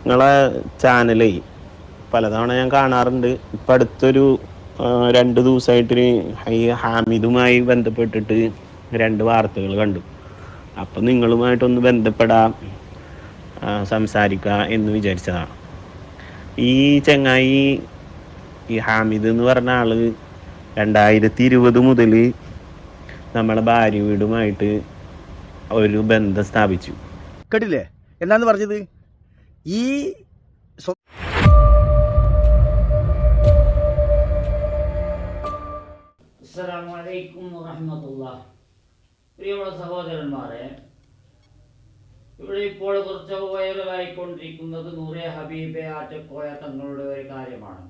നിങ്ങളെ ചാനലേ പലതവണ ഞാൻ കാണാറുണ്ട്. ഇപ്പം അടുത്തൊരു 2 ദിവസമായിട്ട് ഈ ഹാമിദുമായി ബന്ധപ്പെട്ടിട്ട് 2 വാർത്തകൾ കണ്ടു. അപ്പം നിങ്ങളുമായിട്ടൊന്ന് ബന്ധപ്പെടാം, സംസാരിക്കുക എന്ന് വിചാരിച്ചതാണ്. ഈ ചങ്ങായി, ഈ ഹാമിദ് എന്ന് പറഞ്ഞ ആള് 2020 മുതൽ നമ്മളെ ഭാര്യ വീടുമായിട്ട് ഒരു ബന്ധം സ്ഥാപിച്ചു. കേട്ടില്ലേ എന്താന്ന് പറഞ്ഞത്? ഈ അസ്സലാമു അലൈക്കും വറഹ്മത്തുള്ളാഹി. പ്രിയമുള്ള സഹോദരന്മാരെ, ഇവിടെ ഇപ്പോൾ കുറച്ച് വൈറലായിക്കൊണ്ടിരിക്കുന്നത് നൂറെ ഹബീബെ ആറ്റക്കോയ തങ്ങളുടെ ഒരു കാര്യമാണ്.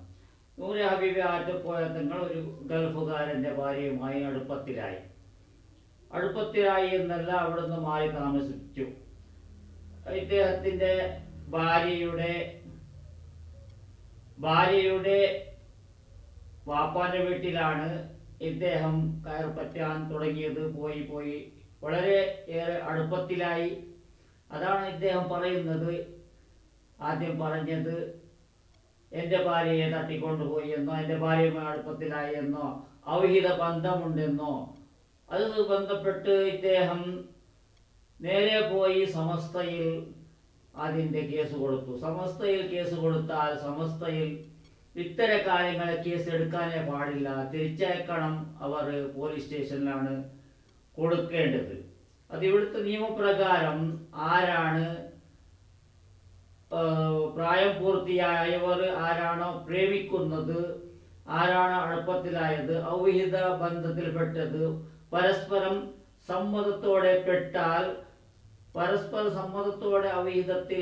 നൂറെ ഹബീബെ ആറ്റക്കോയ തങ്ങൾ ഒരു ഗൾഫുകാരൻ്റെ ഭാര്യയുമായി അടുപ്പത്തിലായി എന്നല്ല, അവിടുന്ന് മാറി താമസിച്ചു. ഇദ്ദേഹത്തിൻ്റെ ഭാര്യയുടെ വാപ്പാന്റെ വീട്ടിലാണ് ഇദ്ദേഹം കയർ പറ്റാൻ തുടങ്ങിയത്. പോയി വളരെ ഏറെ അടുപ്പത്തിലായി. അതാണ് ഇദ്ദേഹം പറയുന്നത്. ആദ്യം പറഞ്ഞത് എൻ്റെ ഭാര്യയെ തട്ടിക്കൊണ്ടുപോയി എന്നോ, എൻ്റെ ഭാര്യയുമായി അടുപ്പത്തിലായി എന്നോ, അവിഹിത ബന്ധമുണ്ടെന്നോ. അത് ബന്ധപ്പെട്ട് ഇദ്ദേഹം നേരെ പോയി സമസ്തയിൽ അതിൻ്റെ കേസ് കൊടുത്തു. സമസ്തയിൽ കേസ് കൊടുത്താൽ സമസ്തയിൽ ഇത്തരം കാര്യങ്ങളെ കേസ് എടുക്കാനേ പാടില്ല, തിരിച്ചയക്കണം. അവർ പോലീസ് സ്റ്റേഷനിലാണ് കൊടുക്കേണ്ടത്. അത് ഇവിടുത്തെ നിയമപ്രകാരം ആരാണ് പ്രായം പൂർത്തിയായവർ, ആരാണോ പ്രേമിക്കുന്നത്, ആരാണോ അടുപ്പത്തിലായത്, അവിഹിത ബന്ധത്തിൽപ്പെട്ടത്, പരസ്പരം സമ്മതത്തോടെ പെട്ടാൽ, പരസ്പര സമ്മതത്തോടെ അവിഹിതത്തിൽ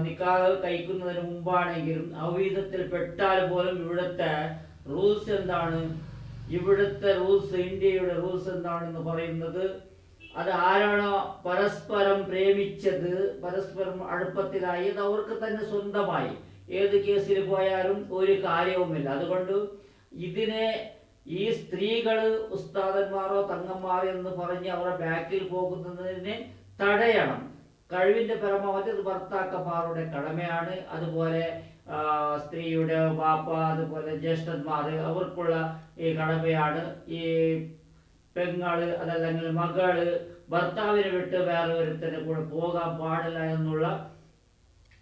നിക്കാഹ് കഴിക്കുന്നതിന് മുമ്പാണെങ്കിലും അവിഹിതത്തിൽ പെട്ടാൽ പോലും ഇവിടുത്തെ റൂൾസ് എന്താണ്? ഇവിടുത്തെ റൂൾസ്, ഇന്ത്യയുടെ റൂൾസ് എന്താണെന്ന് പറയുന്നത്, അത് ആരാണോ പരസ്പരം പ്രേമിച്ചത്, പരസ്പരം അടുപ്പത്തിലായി, അത് അവർക്ക് തന്നെ സ്വന്തമായി. ഏത് കേസിൽ പോയാലും ഒരു കാര്യവുമില്ല. അതുകൊണ്ട് ഇതിനെ ഈ സ്ത്രീകൾ ഉസ്താദന്മാരോ തങ്ങന്മാരോ എന്ന് പറഞ്ഞ് അവരുടെ ബാക്കിൽ പോകുന്നതിനെ തടയണം. കഴിവിന്റെ പരമാവധി അത് ഭർത്താക്കന്മാരുടെ കടമയാണ്. അതുപോലെ സ്ത്രീയുടെ വാപ്പ, അതുപോലെ ജ്യേഷ്ഠന്മാർ, അവർക്കുള്ള ഈ കടമയാണ്. ഈ പെങ്ങള് അതല്ലെങ്കിൽ മകള് ഭർത്താവിനെ വിട്ട് വേറെ ഒരുത്തന്റെ കൂടെ പോകാൻ പാടില്ല എന്നുള്ള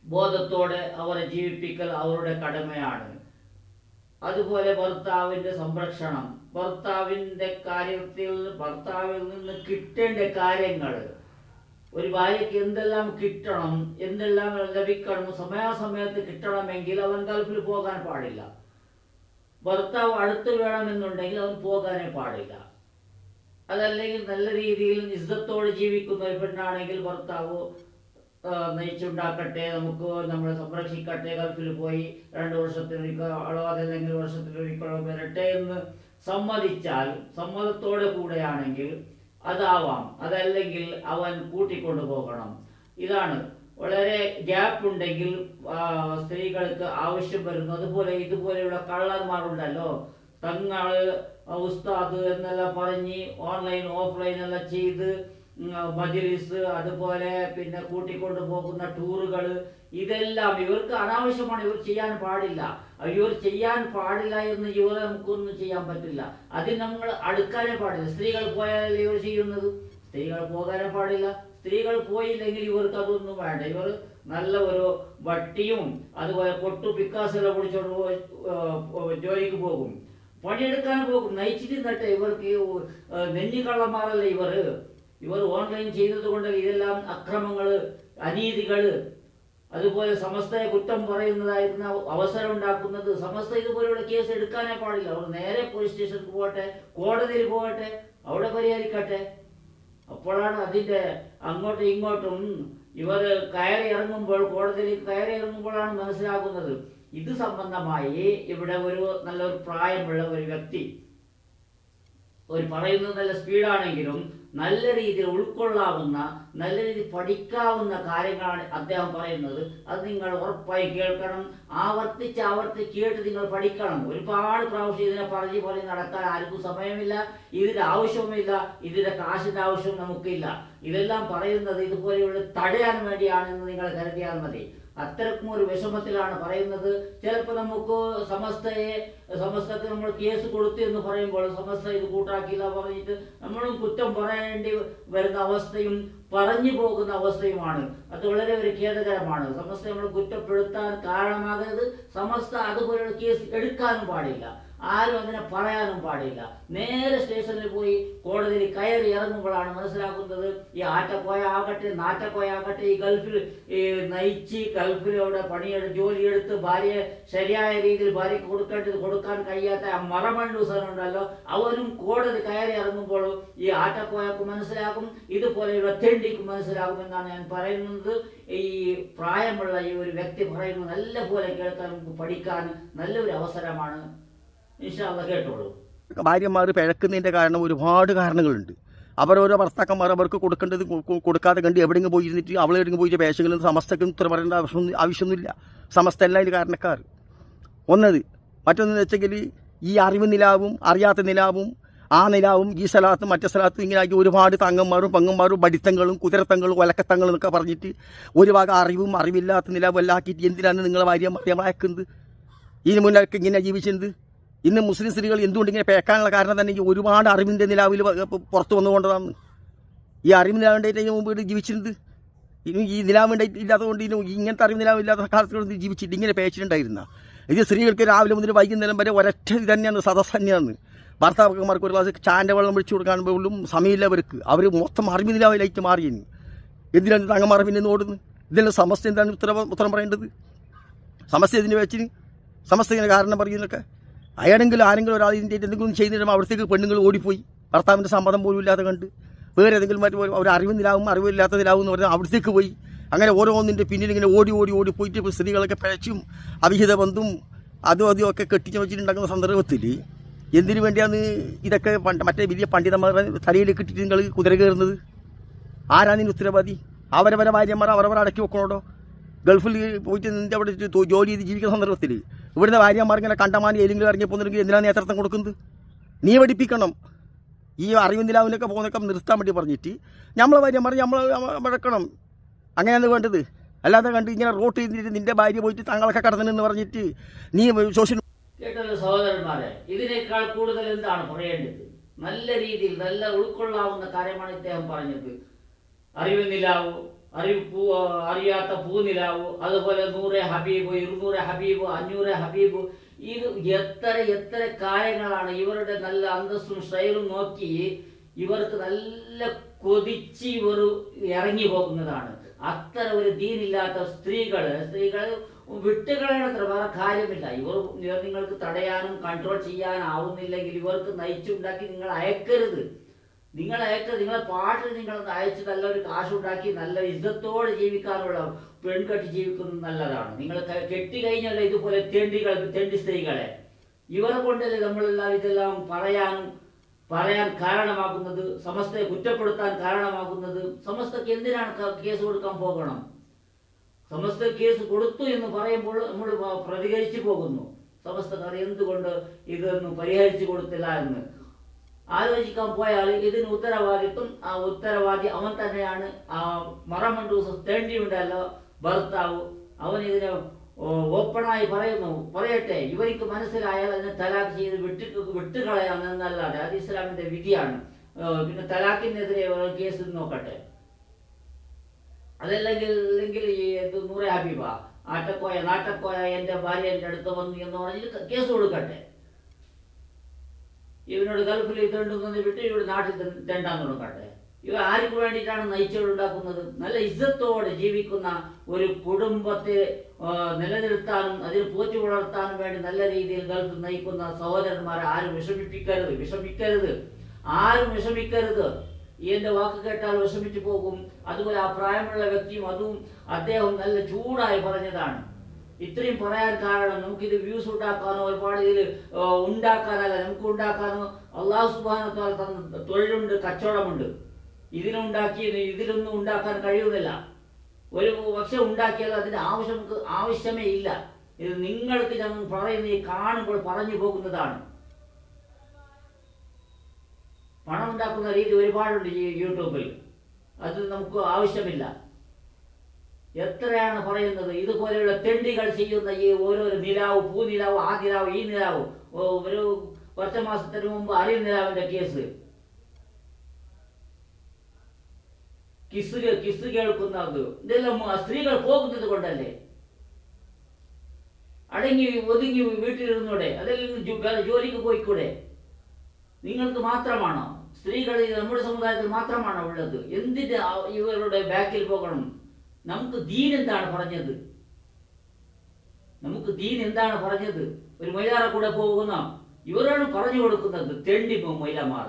ബോധത്തോടെ അവരെ ജീവിപ്പിക്കൽ അവരുടെ കടമയാണ്. അതുപോലെ ഭർത്താവിന്റെ സംരക്ഷണം, ഭർത്താവിന്റെ കാര്യത്തിൽ ഭർത്താവിൽ നിന്ന് കിട്ടേണ്ട കാര്യങ്ങൾ, ഒരു ഭാര്യയ്ക്ക് എന്തെല്ലാം കിട്ടണം, എന്തെല്ലാം ലഭിക്കണം, സമയാസമയത്ത് കിട്ടണമെങ്കിൽ അവൻ ഗൾഫിൽ പോകാൻ പാടില്ല. ഭർത്താവ് അടുത്ത് വേണമെന്നുണ്ടെങ്കിൽ അവൻ പോകാനേ പാടില്ല. അതല്ലെങ്കിൽ നല്ല രീതിയിൽ ഇസ്സത്തോടെ ജീവിക്കുന്ന ഒരു പെണ്ണാണെങ്കിൽ ഭർത്താവ് നയിച്ചുണ്ടാക്കട്ടെ, നമ്മളെ സംരക്ഷിക്കട്ടെ, ഗൾഫിൽ പോയി 2 വർഷത്തിലൊരിക്കലോ അതല്ലെങ്കിൽ വർഷത്തിലൊരിക്കലോ വരട്ടെ എന്ന് സമ്മതിച്ചാൽ, സമ്മതത്തോടെ കൂടെയാണെങ്കിൽ അതാവാം. അതല്ലെങ്കിൽ അവൻ കൂട്ടിക്കൊണ്ടു പോകണം. ഇതാണ്. വളരെ ഗ്യാപ്പ് ഉണ്ടെങ്കിൽ സ്ത്രീകൾക്ക് ആവശ്യം വരുന്നു. അതുപോലെ ഇതുപോലെയുള്ള കള്ളന്മാരുണ്ടല്ലോ, തങ്ങള് ഉസ്താദ് എന്നെല്ലാം പറഞ്ഞ് ഓൺലൈൻ ഓഫ്ലൈൻ എല്ലാം ചെയ്ത് മജ്‌ലിസ്, അതുപോലെ പിന്നെ കൂട്ടിക്കൊണ്ടു പോകുന്ന ടൂറുകൾ, ഇതെല്ലാം ഇവർക്ക് അനാവശ്യമാണ്. ഇവർ ചെയ്യാൻ പാടില്ല. ഇവർ ചെയ്യാൻ പാടില്ല എന്ന് ഇവരെ നമുക്കൊന്നും ചെയ്യാൻ പറ്റില്ല. അതിന് നമ്മൾ അടുക്കാനേ പാടില്ല. സ്ത്രീകൾ പോയാലല്ലേ ഇവർ ചെയ്യുന്നത്. സ്ത്രീകൾ പോകാനേ പാടില്ല. സ്ത്രീകൾ പോയില്ലെങ്കിൽ ഇവർക്ക് അതൊന്നും വേണ്ട. ഇവർ നല്ല ഒരു വട്ടിയും അതുപോലെ പൊട്ടു പിക്കാസെല്ലാം പിടിച്ചോണ്ട് ജോലിക്ക് പോകും, പണിയെടുക്കാൻ പോകും, നയിച്ചിട്ട് നട്ടെ. ഇവർക്ക് നെഞ്ഞിക്കള്ളന്മാരല്ലേ ഇവർ ഓൺലൈൻ ചെയ്തത് കൊണ്ട് ഇതെല്ലാം അക്രമങ്ങള്, അനീതികള്, അതുപോലെ സമസ്തയെ കുറ്റം പറയുന്നതായിരുന്ന അവസരം ഉണ്ടാക്കുന്നത്. സമസ്ത ഇതുപോലെയുള്ള കേസ് എടുക്കാനേ പാടില്ല. അവർ നേരെ പോലീസ് സ്റ്റേഷനിൽ പോകട്ടെ, കോടതിയിൽ പോകട്ടെ, അവിടെ പരിഹരിക്കട്ടെ. അപ്പോഴാണ് അതിൻ്റെ അങ്ങോട്ടും ഇങ്ങോട്ടും ഇവർ കോടതിയിൽ കയറി ഇറങ്ങുമ്പോഴാണ് മനസ്സിലാക്കുന്നത്. ഇത് സംബന്ധമായി ഇവിടെ നല്ലൊരു പ്രായമുള്ള ഒരു വ്യക്തി, പറയുന്നത് നല്ല സ്പീഡാണെങ്കിലും നല്ല രീതിയിൽ ഉൾക്കൊള്ളാവുന്ന, നല്ല രീതിയിൽ പഠിക്കാവുന്ന കാര്യങ്ങളാണ് അദ്ദേഹം പറയുന്നത്. അത് നിങ്ങൾ ഉറപ്പായി കേൾക്കണം. ആവർത്തിച്ച് കേട്ട് നിങ്ങൾ പഠിക്കണം. ഒരുപാട് പ്രാവശ്യം ഇതിനെ പറഞ്ഞ് നടക്കാൻ ആർക്കും സമയമില്ല. ഇതിന്റെ ആവശ്യവുമില്ല. ഇതിന്റെ കാശിന്റെ ആവശ്യം നമുക്കില്ല. ഇതെല്ലാം പറയുന്നത് ഇതുപോലെയുള്ള തടയാൻ വേണ്ടിയാണെന്ന് നിങ്ങൾ കരുതിയാൽ മതി. അത്തരക്കും ഒരു വിഷമത്തിലാണ് പറയുന്നത്. ചിലപ്പോൾ നമുക്ക് സമസ്തക്ക് നമ്മൾ കേസ് കൊടുത്തു എന്ന് പറയുമ്പോൾ സമസ്ത ഇത് കൂട്ടാക്കില്ല പറഞ്ഞിട്ട് നമ്മളും കുറ്റം പറയേണ്ടി വരുന്ന അവസ്ഥയും പറഞ്ഞു പോകുന്ന അവസ്ഥയുമാണ്. അത് വളരെ ഒരു ഖേദകരമാണ്. സമസ്ത നമ്മൾ കുറ്റപ്പെടുത്താൻ കാരണമാകരുത്. സമസ്ത അതുപോലെയുള്ള കേസ് എടുക്കാനും പാടില്ല, ആരും അതിനെ പറയാനും പാടില്ല. നേരെ സ്റ്റേഷനിൽ പോയി കോടതിയിൽ കയറി ഇറങ്ങുമ്പോഴാണ് മനസ്സിലാക്കുന്നത് ഈ ആറ്റക്കോയ ആകട്ടെ നാറ്റക്കോയ ആകട്ടെ ഈ ഗൾഫിൽ നയിച്ച് ഗൾഫിൽ അവിടെ ജോലിയെടുത്ത് ഭാര്യയെ ശരിയായ രീതിയിൽ ഭാര്യയ്ക്ക് കൊടുക്കാൻ കഴിയാത്ത ആ മറമണ്ടൂസനുണ്ടല്ലോ, അവനും കോടതി കയറി ഇറങ്ങുമ്പോഴും ഈ ആറ്റക്കോയക്ക് മനസ്സിലാകും, ഇതുപോലെയുള്ള തെണ്ടിക്ക് മനസ്സിലാകും എന്നാണ് ഞാൻ പറയുന്നത്. ഈ പ്രായമുള്ള ഈ ഒരു വ്യക്തി പറയുന്നത് നല്ല പോലെ കേൾക്കാൻ നമുക്ക് പഠിക്കാൻ നല്ലൊരു അവസരമാണ്. കേട്ടോളൂ. ഭാര്യമാർ പിഴക്കുന്നതിൻ്റെ കാരണം ഒരുപാട് കാരണങ്ങളുണ്ട്. അവരോരോ ഭർത്താക്കന്മാർ അവർക്ക് കൊടുക്കേണ്ടത് കൊടുക്കാതെ കണ്ട് എവിടെയെങ്കിലും പോയിരുന്നിട്ട് അവളെവിടെയെങ്കിലും പോയിട്ട് പേശങ്ങളും സമസ്തക്കും ഉത്തരം പറയേണ്ട ആവശ്യമൊന്നുമില്ല. സമസ്ത എല്ലാം ഇതിന് കാരണക്കാർ. മറ്റൊന്നെന്ന് വെച്ചെങ്കിൽ ഈ അറിവ് നിലാവും അറിയാത്ത നിലാവും ആ നിലാവും ഈ സ്ഥലത്തും മറ്റേ സ്ഥലത്തും ഇങ്ങനെ ആക്കി ഒരുപാട് തങ്ങന്മാരും പെങ്ങന്മാരും പഠിത്തങ്ങളും കുതിരത്തങ്ങളും ഒലക്കത്തങ്ങളും എന്നൊക്കെ പറഞ്ഞിട്ട് ഒരു ഭാഗം അറിവും അറിവില്ലാത്ത നിലാവും എല്ലാം ആക്കിയിട്ട് എന്തിനാണ് നിങ്ങളെ ഭാര്യമാരെ അയക്കുന്നത്? ഇതിന് മുന്നൊക്കെ ഇങ്ങനെ ജീവിച്ചത്. ഇന്ന് മുസ്ലിം സ്ത്രീകൾ എന്തുകൊണ്ട് ഇങ്ങനെ പേക്കാനുള്ള കാരണം തന്നെ ഈ ഒരുപാട് അറിവിൻ്റെ നിലാവിൽ പുറത്തു വന്നുകൊണ്ടതാണ്. ഈ അറിവ് നിലാവേണ്ടായിട്ട് മുമ്പ് ജീവിച്ചിരുന്നത്. ഈ നിലാവേണ്ടായിട്ട് ഇല്ലാത്തതുകൊണ്ട് ഇങ്ങനത്തെ അറിവ് നിലാവില്ലാത്ത കാലത്തോട് ജീവിച്ചിട്ട് ഇങ്ങനെ പേച്ചിട്ടുണ്ടായിരുന്ന ഇത് സ്ത്രീകൾക്ക് രാവിലെ മുതൽ വൈകുന്നേരം വരെ ഒരൊറ്റ ഇത് തന്നെയാണ്, സദസ് തന്നെയാണ്. ഭർത്താക്കന്മാർക്ക് ഒരു ഗ്ലാസ് ചാൻ്റെ വെള്ളം ഒഴിച്ചു കൊടുക്കാൻ പോലും സമയമില്ലവർക്ക്. അവർ മൊത്തം അറിവ് നിലാവിലേക്ക് മാറിയെന്ന്. എന്തിനാണ് തങ്ങന്മാർ പിന്നെ ഓടുന്നത്? ഇതെല്ലാം സമസ്ത എന്താണ് ഉത്തരം പറയേണ്ടത്? സമസ്ത ഇതിന് വെച്ചിന് സമസ്ത ഇങ്ങനെ കാരണം പറയുന്നതൊക്കെ ആരെങ്കിലും ഒരാൾ ഇതിൻ്റെ എന്തെങ്കിലും ചെയ്യുന്നില്ല അവിടത്തേക്ക് പെണ്ണുങ്ങൾ ഓടിപ്പോയി ഭർത്താവിൻ്റെ സമ്മതം പോലും ഇല്ലാതെ കണ്ട് വേറെ ഏതെങ്കിലും ഒരു അറിവില്ലാവും അറിവില്ലാത്തതിലാവും എന്ന് പറഞ്ഞാൽ അവിടത്തേക്ക് പോയി അങ്ങനെ ഓരോന്നിൻ്റെ പിന്നിൽ ഇങ്ങനെ ഓടി പോയിട്ട് സ്ത്രീകളൊക്കെ പിഴച്ചും അവിഹിത ബന്ധും അതും ഒക്കെ കെട്ടിച്ച് വെച്ചിട്ടുണ്ടാക്കുന്ന സന്ദർഭത്തിൽ എന്തിനു വേണ്ടിയാണ് ഇതൊക്കെ മറ്റേ വലിയ പണ്ഡിതന്മാരുടെ തലയിലേക്ക് ഇട്ടിട്ട് നിങ്ങൾ കുതിര കയറുന്നത്? ആരാണ് ഇതിന് ഉത്തരവാദി? അവരവരെ ഭാര്യമാർ അവരവരെ അടക്കി വെക്കണോടോ? ഗൾഫിൽ പോയിട്ട് നിൻ്റെ അവിടെ ജോലി ചെയ്ത് ജീവിക്കുന്ന സന്ദർഭത്തിൽ ഇവിടുന്ന് ഭാര്യമാർ ഇങ്ങനെ കണ്ടമാനി ഏതെങ്കിലും ഇറങ്ങി പോകുന്നെങ്കിൽ എന്തിനാണ് നേതൃത്വം കൊടുക്കുന്നത്? നീ പഠിപ്പിക്കണം. ഈ അറിവ് നിലാവിനൊക്കെ പോകുന്നൊക്കെ നിർത്താൻ വേണ്ടി പറഞ്ഞിട്ട് നമ്മളെ ഭാര്യമാർ നമ്മൾ വഴക്കണം. അങ്ങനെയാണ് വേണ്ടത്. അല്ലാതെ കണ്ട് ഇങ്ങനെ റോട്ട് ചെയ്തിട്ട് നിൻ്റെ ഭാര്യ പോയിട്ട് തങ്ങളൊക്കെ കടന്നെന്ന് പറഞ്ഞിട്ട് നീ സോഷ്യൽ കേട്ടല്ലോ സഹോദരന്മാരെ. ഇതിനേക്കാൾ കൂടുതൽ എന്താണ് പറയേണ്ടത്? നല്ല രീതിയിൽ നല്ല ഉൾക്കൊള്ളാവുന്ന കാര്യമാണ് ഇദ്ദേഹം പറഞ്ഞത്. അറിവ് നിലാവ്, അറിയാത്ത പൂനിലാവ്, അതുപോലെ 100 ഹബീബ്, 200 ഹബീബ്, 500 ഹബീബ്, ഇത് എത്ര കാര്യങ്ങളാണ്. ഇവരുടെ നല്ല അന്തസ്സും സ്റ്റൈലും നോക്കി ഇവർക്ക് നല്ല കൊതിച്ച് ഇവർ ഇറങ്ങി പോകുന്നതാണ്. അത്ര ഒരു ദീനില്ലാത്ത സ്ത്രീകൾ വിട്ടുകളയണത്ര വേറെ കാര്യമില്ല. ഇവർ നിങ്ങൾക്ക് തടയാനും കൺട്രോൾ ചെയ്യാനാവുന്നില്ലെങ്കിൽ ഇവർക്ക് നയിച്ചുണ്ടാക്കി നിങ്ങൾ അയക്കരുത്. നിങ്ങളെ പാട്ടിൽ നിങ്ങൾ അയച്ച് നല്ലൊരു കാശുണ്ടാക്കി നല്ല ഇജ്ജത്തോടെ ജീവിക്കാനുള്ള പെൺകെട്ടി ജീവിക്കുന്നത് നല്ലതാണ്. നിങ്ങൾ കെട്ടി കഴിഞ്ഞല്ലോ ഇതുപോലെ തെണ്ടി സ്ത്രീകളെ. ഇവരെ കൊണ്ടല്ലേ നമ്മളെല്ലാം ഇതെല്ലാം പറയാൻ കാരണമാകുന്നത്, സമസ്തയെ കുറ്റപ്പെടുത്താൻ കാരണമാകുന്നത്. സമസ്തക്ക് എന്തിനാണ് കേസ് കൊടുക്കാൻ പോകണം? സമസ്ത കേസ് കൊടുത്തു എന്ന് പറയുമ്പോൾ നമ്മൾ പ്രതികരിച്ചു പോകുന്നു. സമസ്തക്കാർ എന്തുകൊണ്ട് ഇതൊന്നും പരിഹരിച്ചു കൊടുത്തില്ല എന്ന് ആലോചിക്കാൻ പോയാൽ ഇതിന് ഉത്തരവാദി അവൻ തന്നെയാണ്. ആ മറമണ്ടൂസ് തേണ്ടിയുണ്ടല്ലോ ഭർത്താവ്, അവൻ ഇതിനെ ഓപ്പണായി പറയട്ടെ. ഇവർക്ക് മനസ്സിലായാൽ അതിനെ തലാഖ് ചെയ്ത് വിട്ടുകളയാമെന്നല്ലാതെ അത് ഇസ്ലാമിന്റെ വിധിയാണ്. പിന്നെ തലാഖിനെതിരെ കേസ് നോക്കട്ടെ. അതല്ലെങ്കിൽ ഈ 100 ഹബീബ, നാട്ടക്കോയ എൻ്റെ ഭാര്യ എൻ്റെ അടുത്ത് വന്നു എന്ന് പറഞ്ഞിട്ട് കേസ് കൊടുക്കട്ടെ. ഇവനോട് ഗൾഫിൽ തെണ്ടുന്നത് വിട്ട് ഇവിടെ നാട്ടിൽ തെണ്ടാൻ തുടങ്ങട്ടെ. ഇവ ആർക്ക് വേണ്ടിയിട്ടാണ് നയിച്ചുണ്ടാക്കുന്നത്? നല്ല ഇജ്ജത്തോടെ ജീവിക്കുന്ന ഒരു കുടുംബത്തെ നിലനിർത്താനും അതിന് പോറ്റി വളർത്താനും വേണ്ടി നല്ല രീതിയിൽ ഗൾഫ് നയിക്കുന്ന സഹോദരന്മാരെ ആരും വിഷമിക്കരുത്. എന്റെ വാക്ക് കേട്ടാൽ വിഷമിച്ചു പോകും. അതുപോലെ ആ പ്രായമുള്ള വ്യക്തിയും അദ്ദേഹം നല്ല ചൂടായി പറഞ്ഞതാണ്. ഇത്രയും പറയാൻ കാരണം നമുക്കിത് വ്യൂസ് ഉണ്ടാക്കാനോ ഒരുപാട് ഇതിൽ ഉണ്ടാക്കാനല്ല, നമുക്ക് ഉണ്ടാക്കാനോ അള്ളാഹു സുബ്ഹാനഹു വ തആല തന്ന തൊഴിലുണ്ട്, കച്ചവടമുണ്ട്. ഇതിലൊന്നും ഉണ്ടാക്കാൻ കഴിയുന്നില്ല. ഒരു പക്ഷെ ഉണ്ടാക്കിയാൽ അതിന്റെ ആവശ്യമേ ഇല്ല. ഇത് നിങ്ങൾക്ക് ഞങ്ങൾ പറയുന്ന ഈ കാണുമ്പോൾ പറഞ്ഞു പോകുന്നതാണ്. പണം ഉണ്ടാക്കുന്ന രീതി ഒരുപാടുണ്ട് ഈ യൂട്യൂബിൽ. അത് നമുക്ക് ആവശ്യമില്ല. എത്രയാണ് പറയുന്നത്? ഇതുപോലെയുള്ള തെണ്ടികൾ ചെയ്യുന്ന ഈ ഓരോരോ നിലാവ്, പൂനിലാവ്, ആ നിലാവ്, ഈ നിലാവ്. ഒരു കുറച്ച് മാസത്തിന് മുമ്പ് അറിയ നിലാവിന്റെ കേസ്, കിസ് കേൾക്കുന്നത്, ഇതെല്ലാം സ്ത്രീകൾ പോകുന്നത് കൊണ്ടല്ലേ. അടങ്ങി ഒതുങ്ങി വീട്ടിലിരുന്നൂടെ? അതെല്ലാം വേറെ ജോലിക്ക് പോയിക്കൂടെ? നിങ്ങൾക്ക് മാത്രമാണോ സ്ത്രീകൾ നമ്മുടെ സമുദായത്തിൽ മാത്രമാണോ ഉള്ളത്? എന്തിന് ഇവരുടെ ബാക്കിൽ പോകണം? നമുക്ക് ദീൻ എന്താണ് പറഞ്ഞത്? നമുക്ക് ദീൻ എന്താണ് പറഞ്ഞത്? ഒരു മൊയ്ലാറെ കൂടെ പോകുന്ന ഇവരാണ് പറഞ്ഞു കൊടുക്കുന്നത്. തെണ്ടിപ്പോ മൊയ്ലമാർ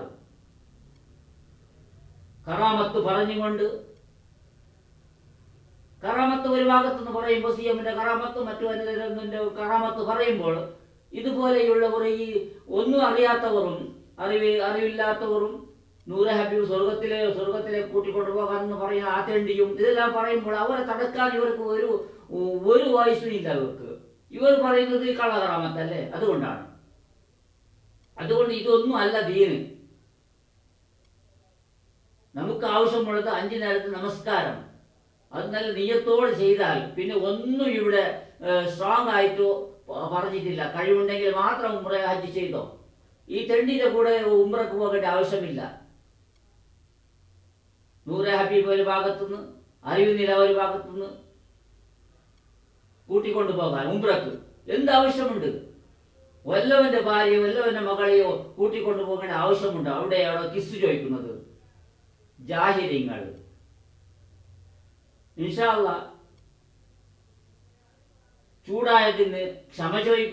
കറാമത്ത് പറഞ്ഞുകൊണ്ട്, കറാമത്ത് ഒരു ഭാഗത്തുനിന്ന് പറയുമ്പോൾ CM-ന്റെ കറാമത്ത്, മറ്റു അനിലിന്റെ കറാമത്ത് പറയുമ്പോൾ, ഇതുപോലെയുള്ളവർ, ഈ ഒന്നും അറിയാത്തവരും അറിവില്ലാത്തവരും, നൂറെ ഹബീബ് സ്വർഗത്തിലെ കൂട്ടിക്കൊണ്ടു പോകാമെന്ന് പറയുന്ന ആ തെണ്ടിയും ഇതെല്ലാം പറയുമ്പോൾ അവരെ തടുക്കാൻ ഇവർക്ക് ഒരു വയസ്സും ഇല്ല. ഇവർ പറയുന്നത് കള്ളകറാമത്തല്ലേ? അതുകൊണ്ട് ഇതൊന്നും അല്ല ദീന്. നമുക്ക് ആവശ്യമുള്ളത് 5 നേരത്തെ നമസ്കാരം. അത് നല്ല നിയത്തോടെ ചെയ്താൽ പിന്നെ ഒന്നും ഇവിടെ സ്ട്രോങ് ആയിട്ട് പറഞ്ഞിട്ടില്ല. കഴിവുണ്ടെങ്കിൽ മാത്രം ഉംറ ഹജ്ജ് ചെയ്തോ. ഈ തെണ്ടിന്റെ കൂടെ ഉംറക്ക് പോകേണ്ട ആവശ്യമില്ല. നൂറെ ഹബീബ് ഒരു ഭാഗത്തുനിന്ന്, അറിവ് നില ഒരു ഭാഗത്തുനിന്ന് കൂട്ടിക്കൊണ്ടു പോകാൻ ഉംറക്ക് എന്താവശ്യമുണ്ട്? വല്ലവന്റെ ഭാര്യയോ വല്ലവന്റെ മകളെയോ കൂട്ടിക്കൊണ്ടു പോകേണ്ട ആവശ്യമുണ്ട്? അവിടെ കിസ് ചോദിക്കുന്നത് ജാഹിലിങ്ങൾ. ഇൻഷാ അല്ലാഹ് ചൂടായതിന് ക്ഷമ ചോദിക്കും.